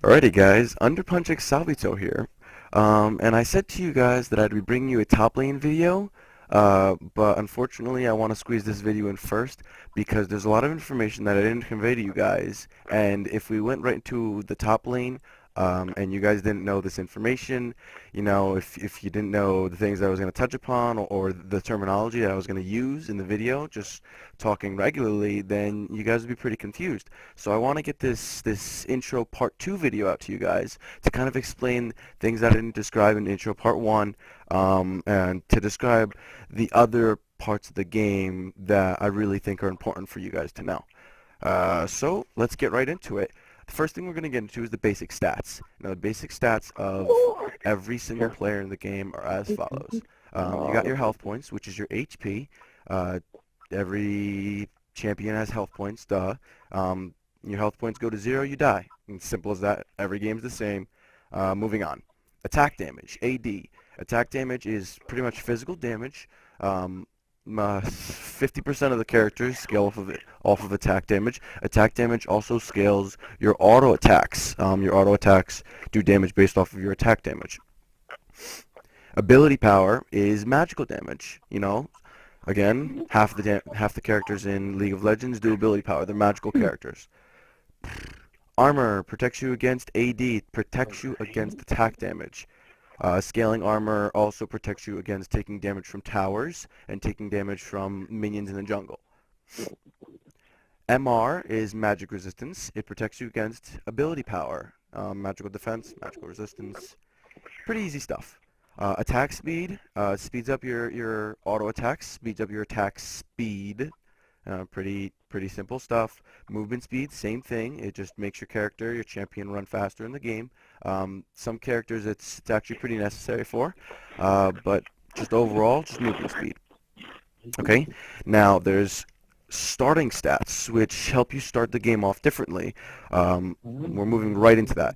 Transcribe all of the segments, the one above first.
Alrighty guys, Underpunch XSalvitoe here. And I said to you guys that I'd be bringing you a top lane video, but unfortunately I want to squeeze this video in first because there's a lot of information that I didn't convey to you guys, and if we went right into the top lane, and you guys didn't know this information, if you didn't know the things I was going to touch upon or the terminology that I was going to use in the video, just talking regularly, then you guys would be pretty confused. So I want to get this intro part 2 video out to you guys to kind of explain things that I didn't describe in intro part 1, and to describe the other parts of the game that I really think are important for you guys to know. So let's get right into it. The first thing we're going to get into is the basic stats. Now, the basic stats of every single player in the game are as follows. You got your health points, which is your HP. Every champion has health points, duh. Your health points go to 0, you die. And simple as that. Every game's the same. Moving on. Attack damage, AD. Attack damage is pretty much physical damage. 50% of the characters scale off of attack damage. Attack damage also scales your auto attacks. Your auto attacks do damage based off of your attack damage. Ability power is magical damage. Again, half the characters in League of Legends do ability power. They're magical characters. Armor protects you against AD, protects you against attack damage. Scaling armor also protects you against taking damage from towers and taking damage from minions in the jungle. MR is magic resistance. It protects you against ability power, magical defense, magical resistance. Pretty easy stuff. Attack speed speeds up your auto attacks, speeds up your attack speed. Pretty simple stuff. Movement speed, same thing. It just makes your champion, run faster in the game. Some characters it's actually pretty necessary for, but just overall, just movement speed. Okay, now there's starting stats, which help you start the game off differently. We're moving right into that.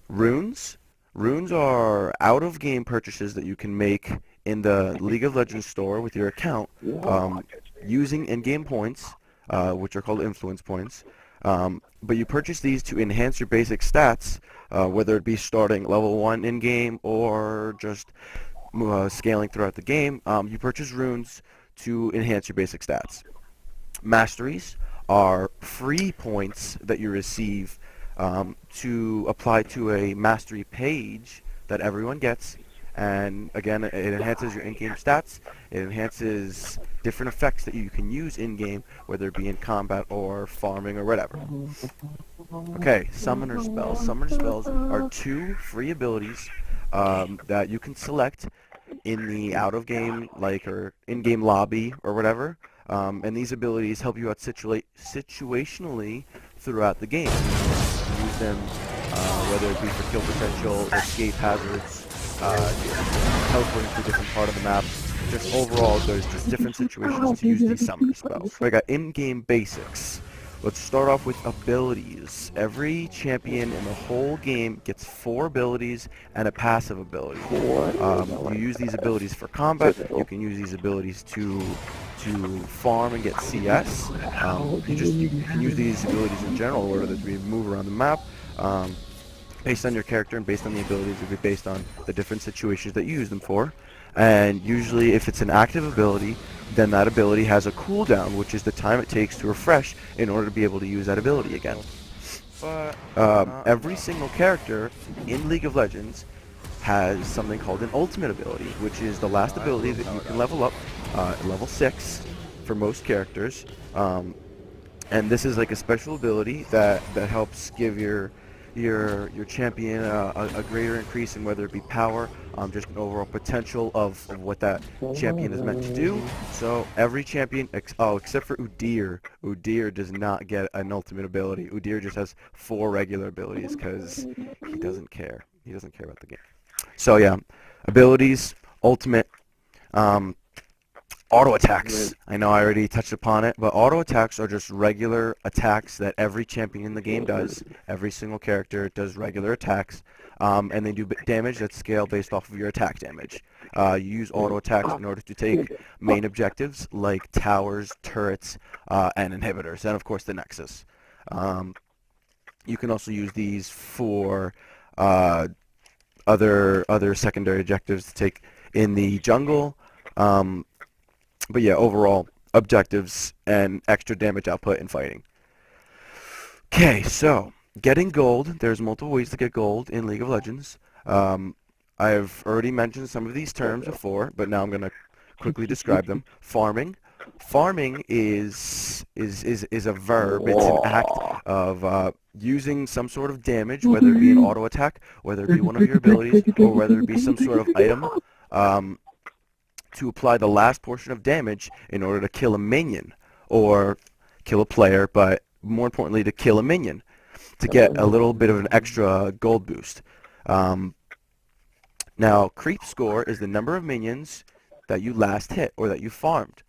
Runes. Runes are out-of-game purchases that you can make in the League of Legends store with your account, using in-game points, which are called influence points. But you purchase these to enhance your basic stats, whether it be starting level 1 in-game or just scaling throughout the game. You purchase runes to enhance your basic stats. Masteries are free points that you receive to apply to a mastery page that everyone gets. And again, it enhances your in-game stats. It enhances different effects that you can use in-game, whether it be in combat or farming or whatever. Okay, summoner spells. Summoner spells are 2 free abilities that you can select in the out-of-game, or in-game lobby or whatever. And these abilities help you out situationally throughout the game. You can use them whether it be for kill potential, escape hazards, teleporting to a different part of the map. Just overall, there's just different situations to use these summoner spells. So I got in-game basics. Let's start off with abilities. Every champion in the whole game gets 4 abilities and a passive ability. You use these abilities for combat. You can use these abilities to farm and get CS. You can use these abilities in general, whether it be move around the map. Based on your character and based on the abilities, it would be based on the different situations that you use them for. And usually if it's an active ability, then that ability has a cooldown, which is the time it takes to refresh in order to be able to use that ability again. Every single character in League of Legends has something called an ultimate ability, which is the last ability that you can level up, level 6 for most characters. And this is like a special ability that helps give your champion a greater increase in whether it be power, just an overall potential of what that champion is meant to do. So every champion, except for Udyr. Udyr does not get an ultimate ability. Udyr just has 4 regular abilities because he doesn't care. He doesn't care about the game. So yeah, abilities, ultimate, auto attacks. I know I already touched upon it, but auto attacks are just regular attacks that every champion in the game does. Every single character does regular attacks, and they do damage that scale based off of your attack damage. You use auto attacks in order to take main objectives like towers, turrets, and inhibitors, and of course the Nexus. You can also use these for uh, other secondary objectives to take in the jungle. Um, but yeah, overall objectives and extra damage output in fighting. Okay, so getting gold. There's multiple ways to get gold in League of Legends. Um, I've already mentioned some of these terms before, but now I'm going to quickly describe them. Farming. Farming is a verb. It's an act of using some sort of damage, whether it be an auto attack, whether it be one of your abilities, or whether it be some sort of item, um, to apply the last portion of damage in order to kill a minion or kill a player, but more importantly to kill a minion to get a little bit of an extra gold boost. Um, Now, creep score is the number of minions that you last hit or that you farmed.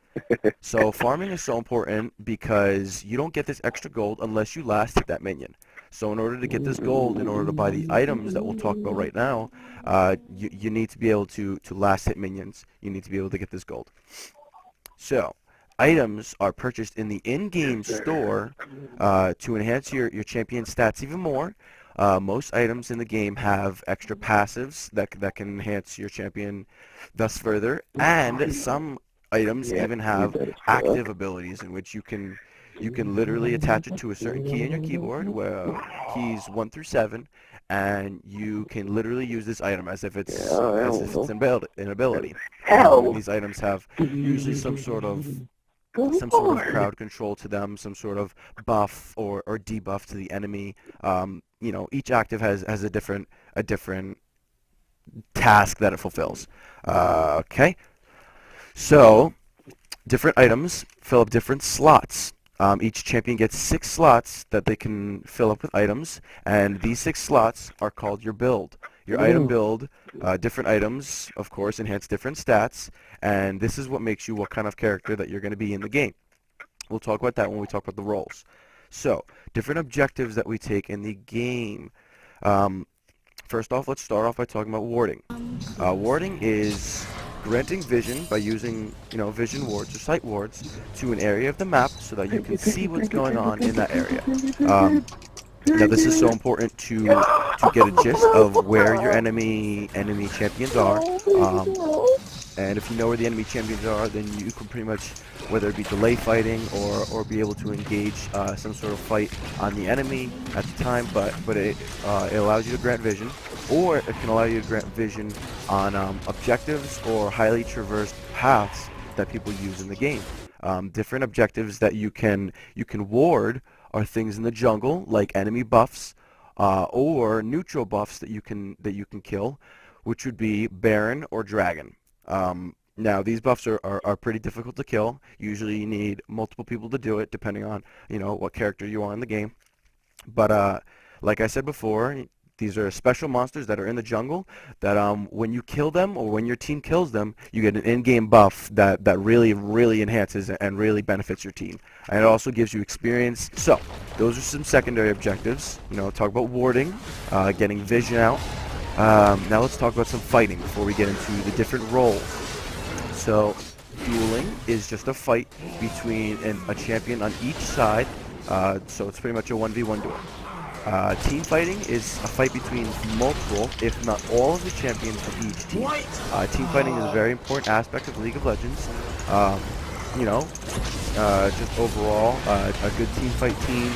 So farming is so important because you don't get this extra gold unless you last hit that minion. So in order to get this gold, in order to buy the items that we'll talk about right now, you need to be able to last hit minions. You need to be able to get this gold. So items are purchased in the in-game store to enhance your champion stats even more. Most items in the game have extra passives that can enhance your champion thus further, and some items even have active abilities in which you can literally attach it to a certain key in your keyboard, where keys 1 through 7, and you can literally use this item as if it's an ability. These items have usually some sort of crowd control to them, some sort of buff or debuff to the enemy. You know, each active has a different task that it fulfills. Okay, so different items fill up different slots. Each champion gets 6 slots that they can fill up with items, and these 6 slots are called your build. Your item build, different items, of course, enhance different stats, and this is what makes you what kind of character that you're going to be in the game. We'll talk about that when we talk about the roles. So, different objectives that we take in the game. First off, let's start off by talking about warding. Warding is granting vision by using, vision wards or sight wards to an area of the map so that you can see what's going on in that area. Now this is so important to get a gist of where your enemy champions are. And if you know where the enemy champions are, then you can pretty much, whether it be delay fighting or be able to engage some sort of fight on the enemy at the time. But it allows you to grant vision, or it can allow you to grant vision on objectives or highly traversed paths that people use in the game. Different objectives that you can ward are things in the jungle, like enemy buffs, or neutral buffs that you can kill, which would be Baron or Dragon. Now these buffs are pretty difficult to kill. Usually you need multiple people to do it, depending on what character you are in the game. But like I said before, these are special monsters that are in the jungle that when you kill them or when your team kills them, you get an in-game buff that really enhances and really benefits your team. And it also gives you experience. So those are some secondary objectives. Talk about warding, getting vision out. Now let's talk about some fighting before we get into the different roles. So dueling is just a fight between a champion on each side. So it's pretty much a 1v1 duel. Team fighting is a fight between multiple, if not all, of the champions of each team. Team fighting is a very important aspect of League of Legends. Just overall, a good team fight team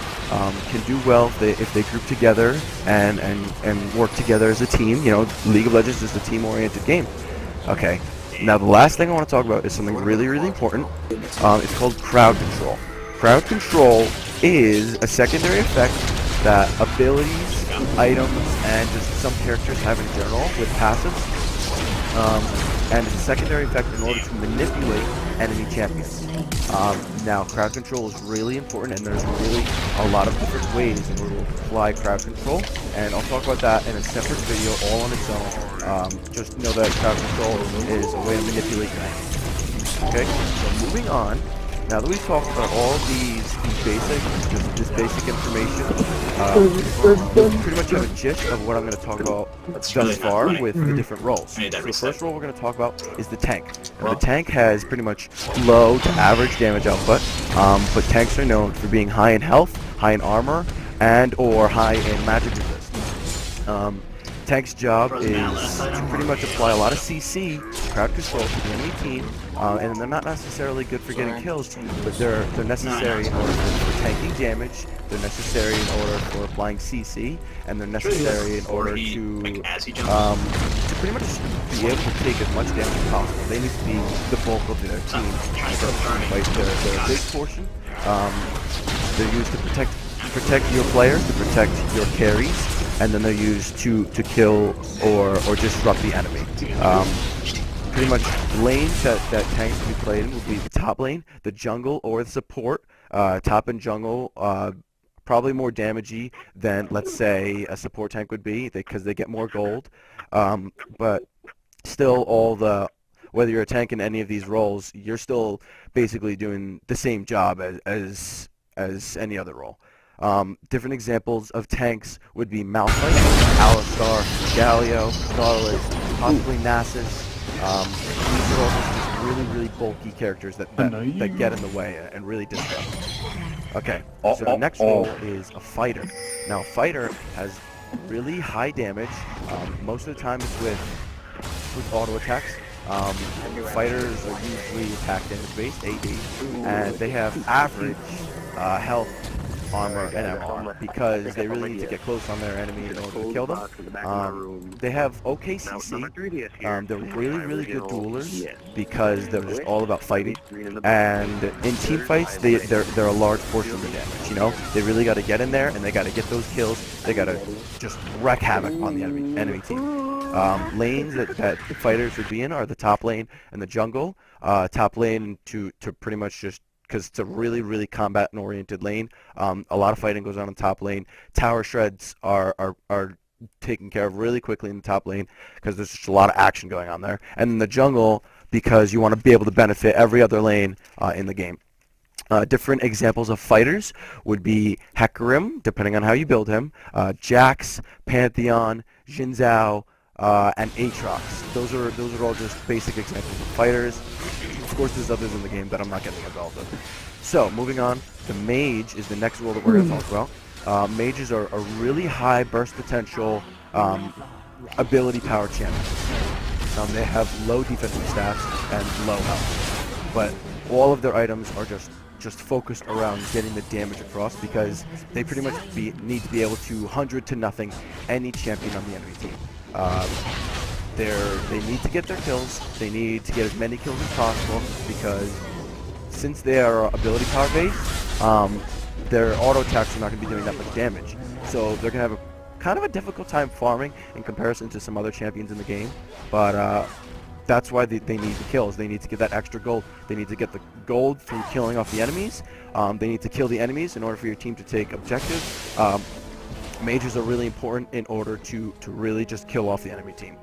can do well if they group together and work together as a team. League of Legends is a team-oriented game. Okay. Now the last thing I want to talk about is something really important. It's called crowd control. Crowd control is a secondary effect that abilities, items, and just some characters have in general with passives. And it's a secondary effect in order to manipulate enemy champions. Now, crowd control is really important, and there's really a lot of different ways in order to apply crowd control, and I'll talk about that in a separate video all on its own. Just know that crowd control is a way to manipulate your enemies. Okay, so moving on. Now that we've talked about all of this basic information, we pretty much have a gist of what I'm going to talk about thus far with the different roles. So the first role we're going to talk about is the tank. Now, the tank has pretty much low to average damage output, but tanks are known for being high in health, high in armor, and or high in magic resist. Tank's job is to pretty much apply a lot of CC, crowd control, to the enemy team, and they're not necessarily good for getting kills, but they're necessary in order for tanking damage, they're necessary in order for applying CC, and they're necessary in order to pretty much be able to take as much damage as possible. They need to be the bulk of their team. They're a big portion. They're used to protect your players, to protect your carries, and then they're used to kill or disrupt the enemy. Pretty much lanes that tanks can be played in would be the top lane, the jungle, or the support. Top and jungle, probably more damagey than, let's say, a support tank would be, because they get more gold. But still, whether you're a tank in any of these roles, you're still basically doing the same job as any other role. Different examples of tanks would be Malphite, Alistar, Galio, Scarlet, possibly Nasus. These are all just really bulky characters that get in the way and really disrupt. Okay, so the next role is a fighter. Now, a fighter has really high damage. Most of the time it's with auto attacks. Fighters are usually attack damage based, AD, and they have average health, armor, and MR, because they really need to get close on their enemy in order to kill them. They have OK CC. They're really good duelers because they're just all about fighting. And in team fights, they're a large portion of the damage. You know, they really got to get in there and they got to get those kills. They got to just wreak havoc on the enemy team. Lanes that fighters would be in are the top lane and the jungle. Top lane to pretty much just, because it's a really combat and oriented lane. A lot of fighting goes on in the top lane. Tower shreds are taken care of really quickly in the top lane because there's just a lot of action going on there. And in the jungle, because you want to be able to benefit every other lane in the game. Different examples of fighters would be Hecarim, depending on how you build him, Jax, Pantheon, Xin Zhao, and Aatrox. Those are all just basic examples of fighters. Of course, there's others in the game that I'm not getting involved in. So, moving on, the mage is the next role that we're going to talk about. Mages are a really high burst potential, ability power champions. They have low defensive stats and low health, but all of their items are just focused around getting the damage across, because they pretty much need to be able to 100 to nothing any champion on the enemy team. They need to get their kills. They need to get as many kills as possible, because since they are ability power based, their auto attacks are not going to be doing that much damage. So they're going to have kind of a difficult time farming in comparison to some other champions in the game. But that's why they need the kills. They need to get that extra gold. They need to get the gold through killing off the enemies. They need to kill the enemies in order for your team to take objectives. Mages are really important in order to really just kill off the enemy team.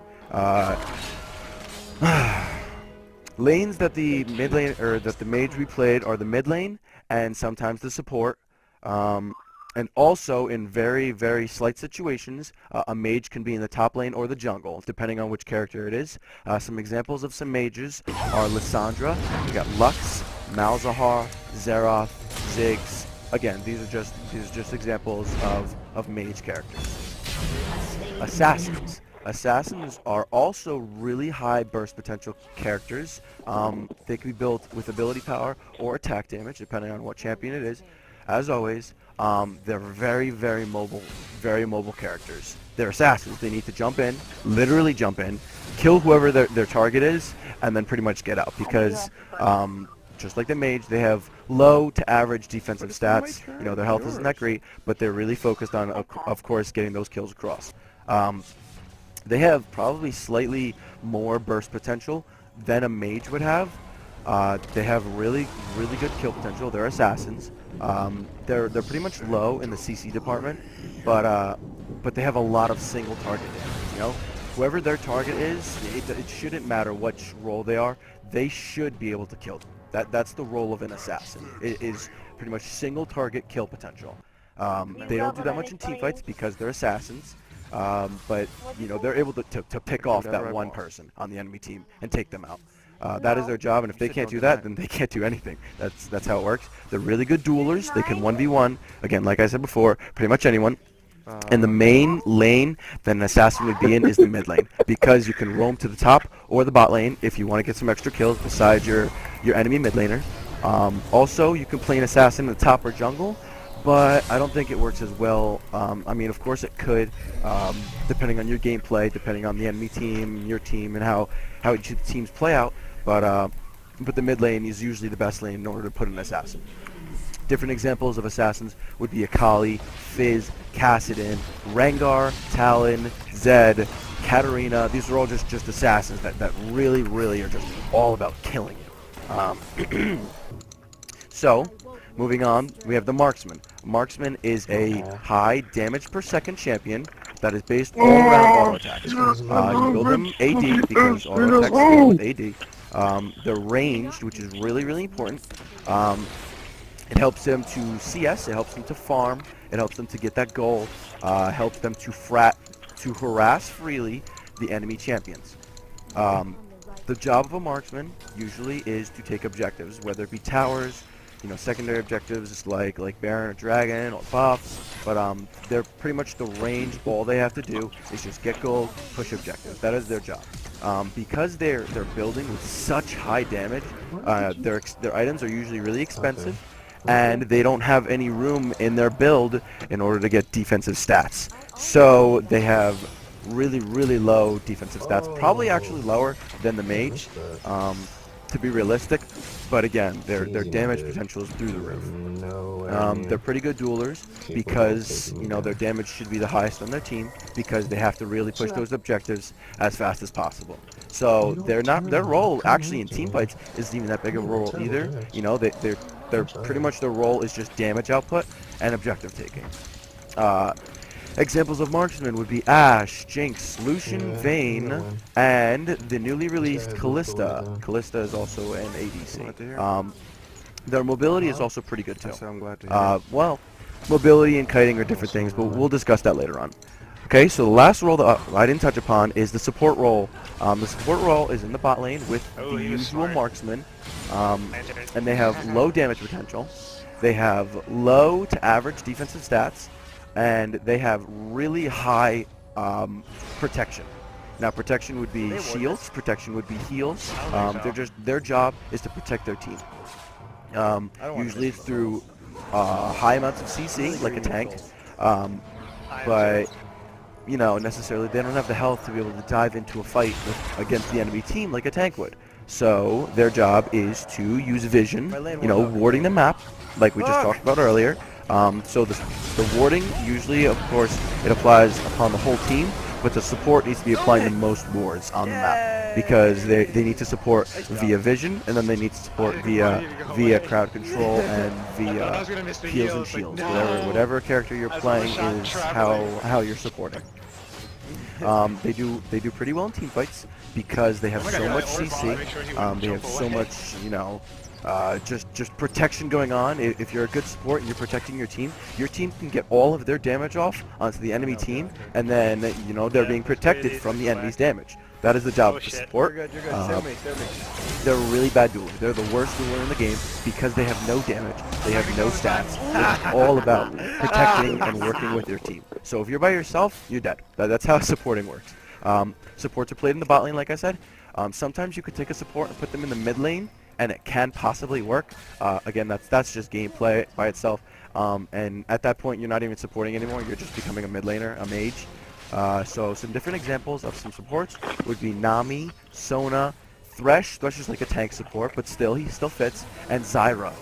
Lanes that the mid lane or that the mage we played are the mid lane and sometimes the support. And also, in very slight situations, a mage can be in the top lane or the jungle, depending on which character it is. Some examples of some mages are Lissandra, we got Lux, Malzahar, Xerath, Ziggs. Again, these are just examples of mage characters. Assassins. Assassins are also really high burst potential characters. They can be built with ability power or attack damage, depending on what champion it is. As always, they're very mobile characters. They're assassins. They need to jump in, literally jump in, kill whoever their target is, and then pretty much get out, because just like the mage, they have low to average defensive stats. You know, their health isn't that great, but they're really focused on, of course, getting those kills across. They have probably slightly more burst potential than a mage would have. They have really good kill potential. They're assassins. They're pretty much low in the CC department, but they have a lot of single target damage. You know, whoever their target is, it shouldn't matter which role they are. They should be able to kill them. That's the role of an assassin. It is pretty much single target kill potential. They don't do that much in teamfights because they're assassins. But you know, they're able to pick off that one person on the enemy team and take them out. That is their job, and if they can't do that, then they can't do anything. That's how it works. They're really good duelers. They can 1v1. Again, like I said before, pretty much anyone. And the main lane that an assassin would be in is the mid lane, because you can roam to the top or the bot lane if you want to get some extra kills besides your enemy mid laner. Also, you can play an assassin in the top or jungle, but I don't think it works as well. I mean, of course it could, depending on your gameplay, depending on the enemy team, your team, and how each of the teams play out. But the mid lane is usually the best lane in order to put an assassin. Different examples of assassins would be Akali, Fizz, Kassadin, Rengar, Talon, Zed, Katarina. These are all just assassins that really are just all about killing you. So, moving on, we have the Marksman. Marksman is a high damage per second champion that is based all around auto attacks. You build them AD because auto attacks scale with AD. They're ranged, which is really important. It helps them to CS, it helps them to farm, it helps them to get that gold, helps them to harass freely the enemy champions. The job of a marksman usually is to take objectives, whether it be towers, secondary objectives like Baron or Dragon or buffs, but they're pretty much the range. All they have to do is just get gold, push objectives. That is their job. Because they're building with such high damage, their items are usually really expensive, and they don't have any room in their build in order to get defensive stats. So they have really low defensive stats, probably actually lower than the mage, to be realistic. But again, their damage potential is through the roof. They're pretty good duelers because their damage should be the highest on their team, because they have to really push those objectives as fast as possible. So their role actually in team fights isn't even that big of a role either. They're pretty much, their role is just damage output and objective taking. Examples of marksmen would be Ashe, Jinx, Lucian, Vayne, and the newly released Kalista. Kalista is also an ADC. Their mobility is also pretty good too. I'm glad to hear. Well, mobility and kiting are different things, but we'll discuss that later on. Okay, so the last role that I didn't touch upon is the support role. The support role is in the bot lane with the usual marksman, and they have low damage potential. They have low to average defensive stats, and they have really high protection. Now, protection would be shields, protection would be heals. Their job is to protect their team. Usually through high amounts of CC, like a tank, but necessarily they don't have the health to be able to dive into a fight against the enemy team like a tank would. So their job is to use vision, warding the map, like we just talked about earlier. So the warding, usually, of course, it applies upon the whole team, but the support needs to be applying the most wards on the map, because they need to support via vision, and then they need to support via crowd control and via heals and shields. Whatever character you're playing is how you're supporting. They do pretty well in team fights because they have so much CC. They have so much, just protection going on. If you're a good support and you're protecting your team can get all of their damage off onto the enemy team, and then they're being protected from the enemy's damage. That is the job of the support. You're good. They're a really bad dueler. They're the worst dueler in the game because they have no damage, they have no stats. It's all about protecting and working with your team. So if you're by yourself, you're dead. That's how supporting works. Supports are played in the bot lane, like I said. Sometimes you could take a support and put them in the mid lane, and it can possibly work. Again, that's just gameplay by itself. And at that point, you're not even supporting anymore. You're just becoming a mid laner, a mage. So some different examples of some supports would be Nami, Sona, Thresh. Thresh is like a tank support, but he still fits, and Zyra.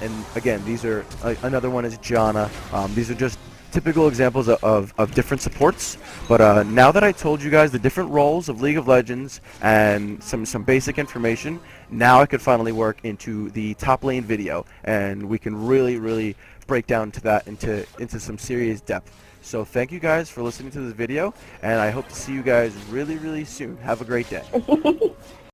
And again, these are another one is Janna. These are just typical examples of different supports. But now that I told you guys the different roles of League of Legends and some basic information, now I could finally work into the top lane video, and we can really break down into some serious depth. So thank you guys for listening to this video, and I hope to see you guys really soon. Have a great day.